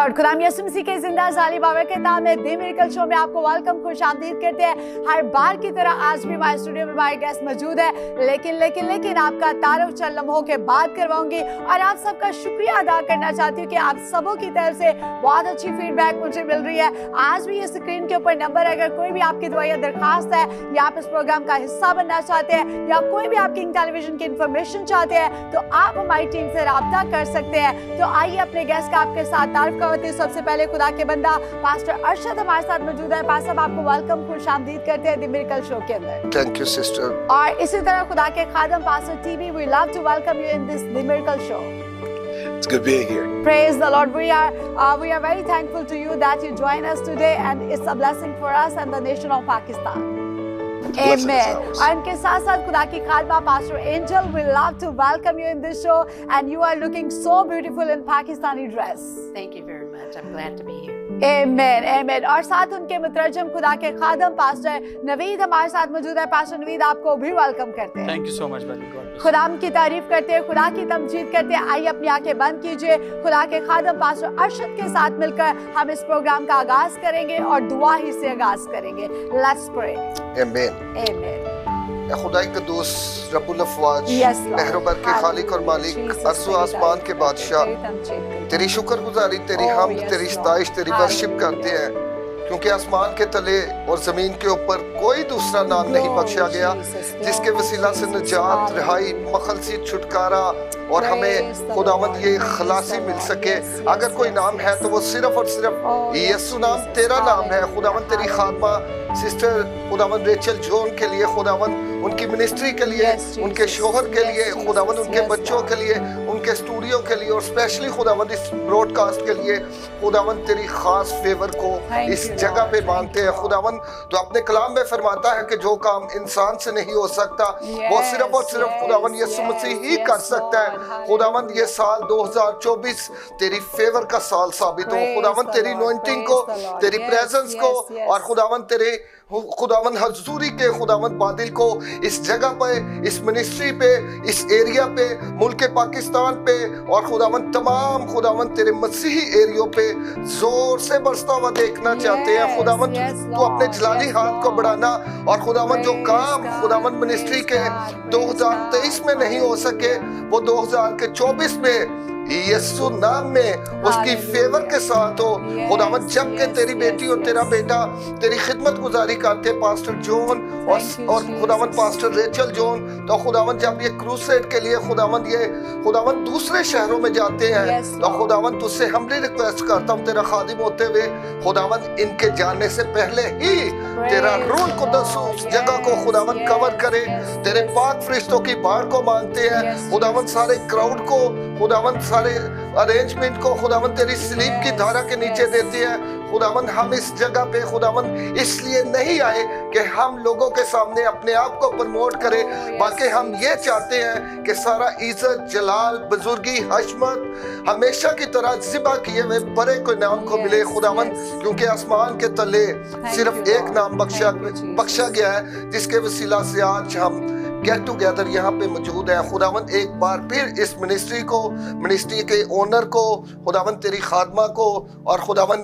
Lord खुदाम यीशु मसीह के जिंदा जाली बाबरकत नाम में द मिरेकल शो में आपको वेलकम खुशामदीद करते हैं। हर बार की तरह आज भी हमारे स्टूडियो में हमारे गेस्ट मौजूद है, लेकिन आपका तारुफ चंद लम्हों के बाद करवाऊंगी और आप सबका शुक्रिया अदा करना चाहती हूँ कि आप सबों की तरफ से बहुत अच्छी फीडबैक मुझे मिल रही है। आज भी ये स्क्रीन के ऊपर नंबर, अगर कोई भी आपकी दुआ या दरखास्त है या आप इस प्रोग्राम का हिस्सा बनना चाहते हैं या कोई भी आप किंग टेलीविजन की इंफॉर्मेशन चाहते हैं तो आप हमारी टीम से राब्ता कर सकते हैं। तो आइए अपने गेस्ट का आपके साथ तारुफ करवाते हैं। सबसे पहले खुदा के बंदा पास्टर अरशद हमारे साथ मौजूद है। पास्टर साहब आपको वेलकम खुशामदीद करते हैं द मिरेकल शो के अंदर। Thank you sister. और इसी तरह खुदा के खादम pastor TV, we love to welcome you in this the miracle show. It's good being here. Praise the Lord. We are very thankful to you that you join us today, and it's a blessing for us and the nation of Pakistan. Amen. और इनके साथ साथ खुदा की खादमा pastor Angel, we love to welcome you in this show, and you are looking so beautiful in Pakistani dress. Thank you very much. I'm glad to be here. Amen, amen. और साथ उनके मुतरजम खुदा के खादम पास्टर नवीद हमारे साथ मौजूद है। पास्टर नवीद आपको भी वेलकम करते हैं। थैंक यू सो मच भाई। खुदाम की तारीफ करते हैं, खुदा की तमजीद करते हैं। आइए अपनी आंखें बंद कीजिए। खुदा के खादम पास्टर अरशद के साथ मिलकर हम इस प्रोग्राम का आगाज करेंगे और दुआ ही से आगाज करेंगे। Let's pray. आमीन। आमीन। खुदाई कद्दूस रब्बुल अफ़वाज, मेहरबान के खालिक और मालिक, अर्ज़ व आसमान के बादशाह, तेरी शुक्रगुजारी, तेरी हम्द, तेरी सताइश, तेरी वर्शिप करते हैं क्योंकि आसमान के तले और जमीन के ऊपर कोई दूसरा नाम नहीं बख्शा गया जिसके वसीला से निजात, रिहाई, मखलसी, छुटकारा और हमें खुदावंद ये खलासी मिल सके। अगर कोई नाम है तो वो सिर्फ और सिर्फ यीशु नाम, तेरा नाम है। खुदावंद तेरी खादमा सिस्टर खुदावंद रेचल जॉन के लिए, खुदावंद उनकी मिनिस्ट्री के लिए, उनके शोहर के लिए, खुदावंद उनके बच्चों के लिए, उनके स्टूडियो के लिए और स्पेशली खुदावंद इस ब्रॉडकास्ट के लिए खुदावंद तेरी खास फेवर को इस जगह पे मांगते हैं। खुदावंद तो अपने कलाम में फरमाता है कि जो काम इंसान से नहीं हो सकता वो सिर्फ और सिर्फ खुदावंद यीशु मसीह ही कर सकता है। खुदावंद ये साल 2024 तेरी फेवर का साल साबित हो। खुदावंद तेरी अनॉइंटिंग को, तेरी प्रेजेंस को और खुदावंद तेरे खुदावंद हजूरी के खुदावंद बादल को इस जगह पे, इस मिनिस्ट्री पे, इस एरिया पे, मुल्क पाकिस्तान पे और खुदावंद तमाम खुदावंद तेरे मसीही एरियो पे जोर से बरसता हुआ देखना चाहते हैं। खुदावंद तू अपने जलाली हाथ को बढ़ाना और खुदावंद जो काम खुदावंद मिनिस्ट्री के 2023 में नहीं हो सके वो 2024 में यीशु नाम में उसकी फेवर के साथ हो। खुदावंद जब के तेरी बेटी और तेरा बेटा तेरी खिदमत गुजारी करते पास्टर जॉन और खुदावंद पास्टर रेचल जॉन, तो खुदावंद जब ये क्रूसेड के लिए खुदावंद दूसरे शहरों में जाते हैं तो खुदावंद तुझसे हमली रिक्वेस्ट करता हूँ तेरा खादिम होते हुए खुदावंद इनके जाने से पहले ही तेरा रूह कुद्दूस उस जगह को खुदावंद कवर करे। तेरे पाक फरिश्तों की बाढ़ को मांगते हैं खुदावंद, सारे क्राउड को खुदावंद, सारे अरेंजमेंट को खुदावंद तेरी सलीब की धारा के नीचे देते हैं। खुदावंद हम इस जगह पे खुदावंद इसलिए नहीं आए कि हम लोगों के सामने अपने आप को प्रमोट करें, बल्कि हम ये चाहते हैं कि सारा इज्जत, जलाल, बुजुर्गी, हशमत हमेशा की तरह ज़िबा किए हुए बड़े कोई नाम को मिले खुदावंद, क्योंकि आसमान के तले सिर्फ एक नाम बख्शा गया है जिसके वसीला से आज हम गेट टुगेदर यहाँ पे मौजूद है। खुदावंद एक बार फिर इस मिनिस्ट्री को, मिनिस्ट्री के ओनर को, खुदावंद तेरी खादमा को और खुदावंद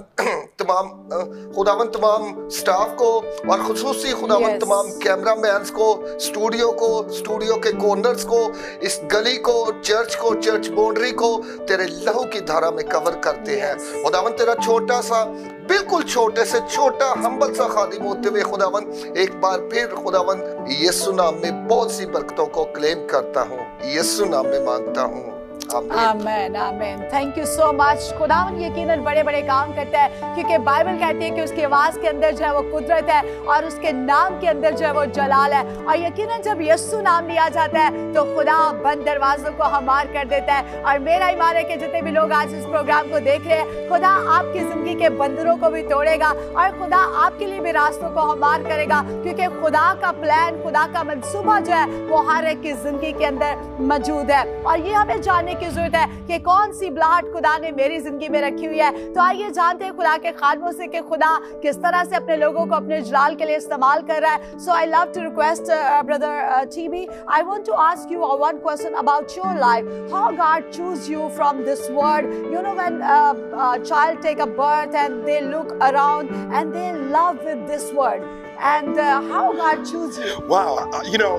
तमाम स्टाफ को और खुसूसी खुदावंद तमाम कैमरा मैन्स को, स्टूडियो के कॉर्नर्स को, इस गली को, चर्च बाउंड्री को तेरे लहू की धारा में कवर करते हैं। खुदावंद तेरा छोटा सा, बिल्कुल छोटे से छोटा हम्बल सा खादिम होते हुए खुदावंद एक बार फिर खुदावंद यीशु नाम में बहुत सी बरकतों को क्लेम करता हूँ, यीशु नाम में मांगता हूँ। आमेन, आमेन। Thank you so much. खुदावंद यकीनन बड़े बड़े काम करता है क्योंकि बाइबल कहती है कि उसकी आवाज के अंदर जो है वो कुदरत है और उसके नाम के अंदर जो है वो जलाल है। और यकीनन जब यीशु नाम लिया जाता है तो खुदा बंद दरवाजों को हमार कर देता है। और मेरा ईमान है कि जितने भी लोग आज इस प्रोग्राम को देख रहे हैं, खुदा आपकी जिंदगी के बंदरों को भी तोड़ेगा और खुदा आपके लिए भी रास्तों को हमार करेगा, क्योंकि खुदा का प्लान, खुदा का मंसूबा जो है वो हर एक की जिंदगी के अंदर मौजूद है। और ये हमें जानने की जरूरत है कि कौन सी बुलाहट खुदा ने मेरी जिंदगी में रखी हुई है। तो आइए जानते हैं खुदा के खानों से कि खुदा किस तरह से अपने लोगों को अपने जलाल के लिए इस्तेमाल कर रहा है। So I love to request brother TB, I want to ask you one question about your life. How God choose you from this world? You know, when a child take a birth and they look around and they love with this world, and how God choose you? Wow, you know,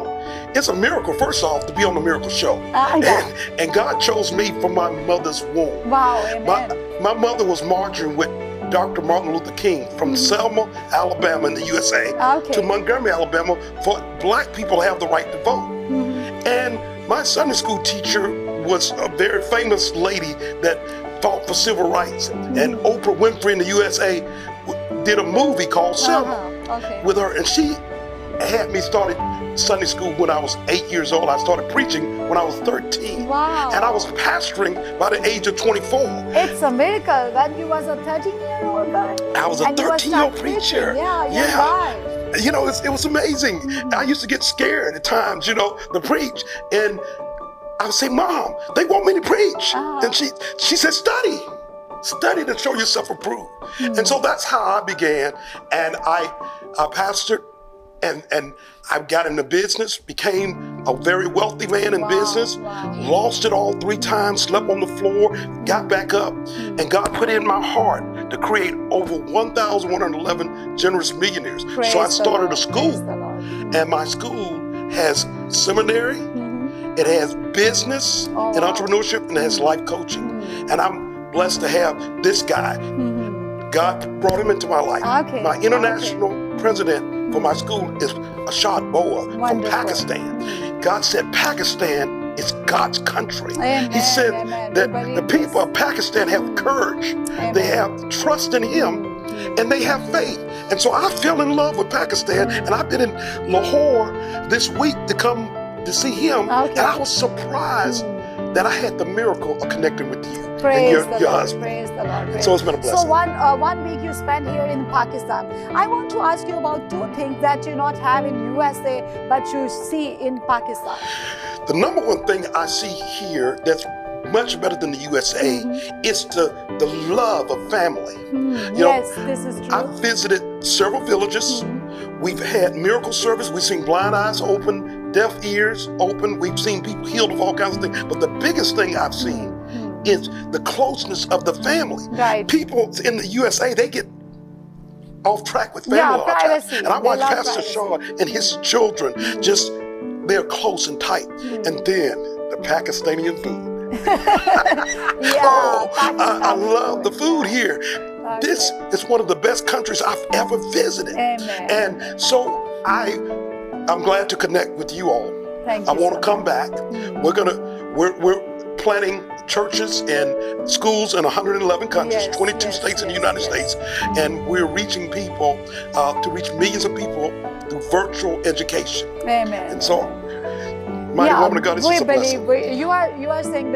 it's a miracle. First off, to be on the Miracle Show, and God chose me from my mother's womb. Wow, amen. My mother was marching with Dr. Martin Luther King from Selma, Alabama in the USA to Montgomery, Alabama for black people to have the right to vote. And my Sunday school teacher was a very famous lady that fought for civil rights. And Oprah Winfrey in the USA did a movie called Selma with her. And she had me started Sunday school when I was 8 years old. I started preaching when I was 13. Wow. And I was pastoring by the age of 24. It's a miracle. When you was a 13-year-old guy. I was a 13-year-old preacher. Yeah. You know, it was amazing. I used to get scared at times, you know, to preach. And I would say, Mom, they want me to preach. And she said, study to show yourself approved. And so that's how I began. And I pastored and I got into business, became a very wealthy man in business, lost it all 3 times, slept on the floor, got back up, and God put it in my heart to create over 1,111 generous millionaires. So I started a school, and my school has seminary, it has business and entrepreneurship, and it has life coaching. And I'm blessed to have this guy. God brought him into my life. My international president for my school is Ashad Boa from Pakistan. God said Pakistan is God's country. He said that the people of Pakistan have courage, they have trust in Him, and they have faith. And so I fell in love with Pakistan, and I've been in Lahore this week to come to see him, and I was surprised that I had the miracle of connecting with you and your husband. Praise the Lord. So it's been a blessing. So one week you spent here in Pakistan. I want to ask you about 2 things that you not have in USA but you see in Pakistan. The number one thing I see here that's much better than the USA is the love of family. You know, this is true. I've visited several villages. We've had miracle service. We've seen blind eyes open, deaf ears open. We've seen people healed of all kinds of things. But the biggest thing I've seen is the closeness of the family. People in the USA, they get off track with family all the time. And I watch Pastor Shaw and his children they're close and tight. And then the Pakistani food. I love the food here. This is one of the best countries I've ever visited. And so I'm glad to connect with you all. I want to come back. We're planning churches and schools in 111 countries, 22 states in the United States, and we're reaching people to reach millions of people through virtual education. Amen. And so, mighty woman of God, it's just a blessing. You are saying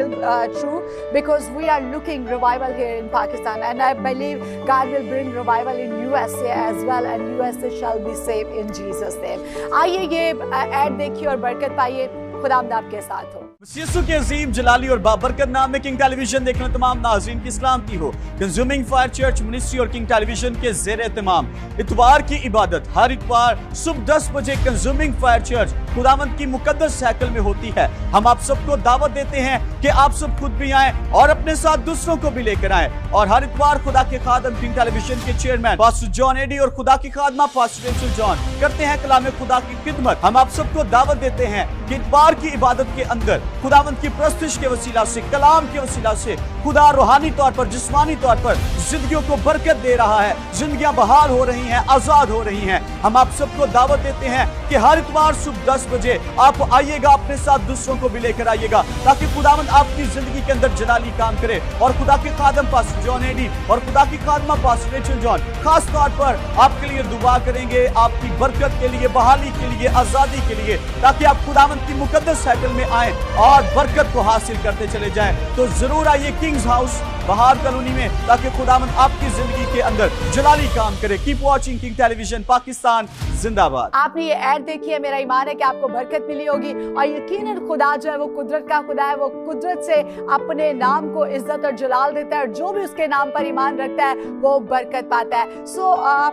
true, because we are looking revival here in Pakistan, and I believe God will bring revival in USA as well, and USA shall be saved in Jesus' name. आइए ये add देखिए और बरकत पाइए। खुदावंद आपके साथ हो। यीशु के अजीम जलाली और बाबरकत नाम में किंग टेलीविजन देखने तमाम नाज़रीन की सलामती हो। कंज्यूमिंग फायर चर्च मिनिस्ट्री और किंग टेलीविजन के ज़ेर एहतमाम इतवार की इबादत हर इतवार सुबह 10 बजे कंज्यूमिंग फायर चर्च खुदावंद की मुकद्दस हैकल में होती है। हम आप सबको दावत देते हैं कि आप सब खुद भी आएं और अपने साथ दूसरों को भी लेकर आएं। और हर इतवार खुदा के खादम किंग टेलीविजन के चेयरमैन पास्टर जॉन एडी और खुदा की खादमा पास्टर रेचल जॉन करते हैं कलाम खुदा की खिदमत। हम आप सबको दावत देते हैं कि इतवार की इबादत के अंदर खुदावंद की प्रस्तुति के वसीला से, कलाम के वसीला से खुदा रूहानी तौर पर, जिस्मानी तौर पर जिंदगियों को बरकत दे रहा है। जिंदगियां बहाल हो रही हैं, आजाद हो रही हैं। हम आप सबको दावत देते हैं कि हर इतवार सुबह 10 बजे आप आइएगा, अपने साथ दूसरों को भी लेकर आइएगा, ताकि खुदावंद आपकी जिंदगी के अंदर जलाली काम करे। और खुदा के खादम पास्टर जॉन एडी और खुदा की खादमा पास्टर रेचल जॉन खास तौर पर आपके लिए दुआ करेंगे, आपकी बरकत के लिए, बहाली के लिए, आजादी के लिए, ताकि आप खुदावंद की मुकद्दस हैकल में आए और बरकत को हासिल करते चले जाएं। तो जरूर आइए किंग्स हाउस बहार कॉलोनी में, ताकि खुदावंद आपकी जिंदगी के अंदर जलाली काम करे। Keep watching king television, Pakistan जिंदाबाद। आपने ये ऐड देखी है, मेरा ईमान है कि आपको बरकत मिली होगी। और यकीनन खुदा जो है वो कुदरत का खुदा है, वो कुदरत से अपने नाम को इज्जत और जलाल देता है, और जो भी उसके नाम पर ईमान रखता है वो बरकत पाता है। सो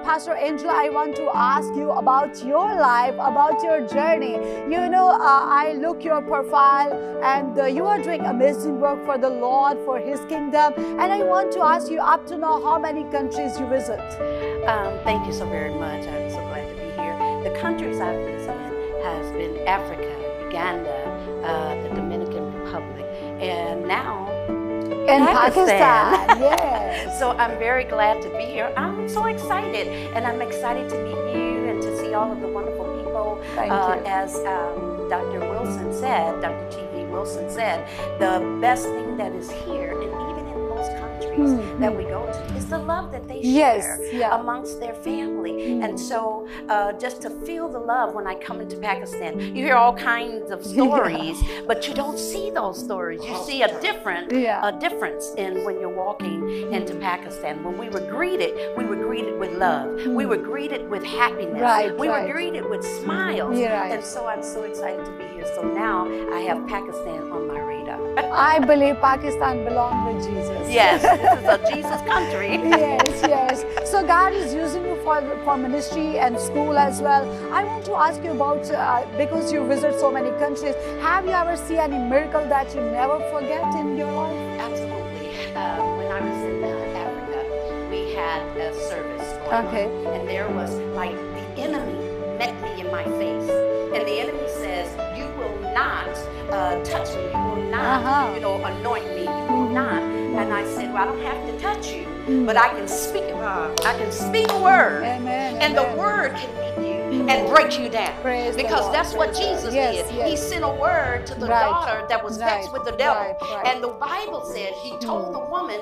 Pastor Angela, I want to ask you about your life, about your journey. You know, I look your profile, and you are doing amazing work for the Lord, for His kingdom. And I want to ask you, up to now, how many countries you visit? Thank you so very much. I'm so glad to be here. The countries I've visited has been Africa, Uganda, the Dominican Republic, and now In Pakistan. Yes. So I'm very glad to be here. I'm so excited, and I'm excited to meet you and to see all of the wonderful people. Thank you. As Dr. Wilson said, Dr. T.V. Wilson said, the best thing that is here, and even in most countries that we go to, is the love that they share amongst their family. And so just to feel the love when I come into Pakistan, you hear all kinds of stories, but you don't see those stories. You see a difference in when you're walking into Pakistan. When we were greeted with love. We were greeted with happiness. We were greeted with smiles. And so I'm so excited to be here. So now I have Pakistan on my radar. I believe Pakistan belongs with Jesus. Yes, this is a Jesus country. Yes. So God is using you for ministry and school as well. I want to ask you about, because you visit so many countries, have you ever seen any miracle that you never forget in your life? Absolutely. When I was in Africa, we had a service going on, and there was like the enemy met me in my face, and the enemy says, "You will not touch me. You will not, anoint me. You will not." And I said, "Well, I don't have to touch you, but I can speak. I can speak a word, and the word can meet you and break you down." Because that's what Jesus did. He sent a word to the daughter that was vexed with the devil, and the Bible said He told the woman,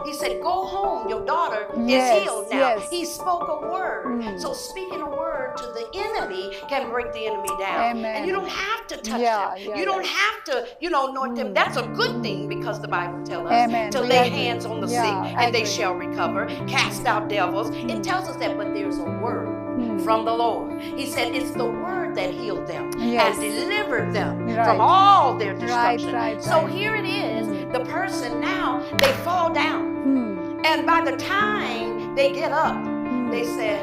He said, "Go home. Your daughter is healed now." He spoke a word. So speaking a word to the enemy can break the enemy down, and you don't have to touch them. You don't have to, anoint them. That's a good thing, because the Bible tells us to lay hands on the sick and they shall recover, cast out devils. It tells us that, but there's a word from the Lord. He said it's the word that healed them and delivered them from all their destruction. So here it is, the person now, they fall down, and by the time they get up, they said,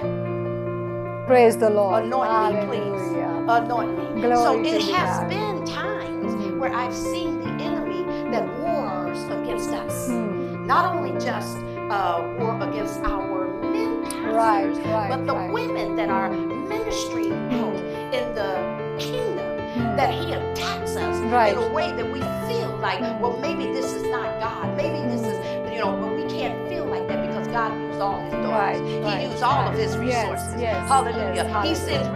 "Praise the Lord. Anoint me, please. Anoint me." Glory so to it has God. been times where I've seen the enemy that wars against us. Not only just war against our men pastors, but the women that are ministering out in the kingdom, that he attacks us in a way that we feel like, well, maybe this is not God. Maybe this is, but we can't feel like that, because God used all His daughters. He used all of His resources. Hallelujah. He sends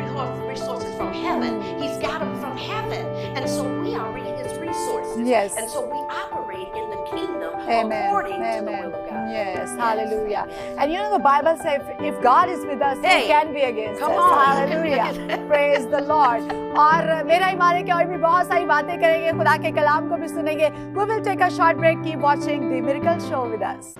resources from heaven. He's got them from heaven. And so we are His resources. And so we operate in the kingdom according to the will of God. Yes, hallelujah. And the Bible says, if God is with us, who can be against us? Hallelujah. Praise the Lord. और मेरा ईमान है कि और भी बहुत सारी बातें करेंगे, खुदा के कलाम को भी सुनेंगे. We will take a short break. Keep watching The Miracle Show with us.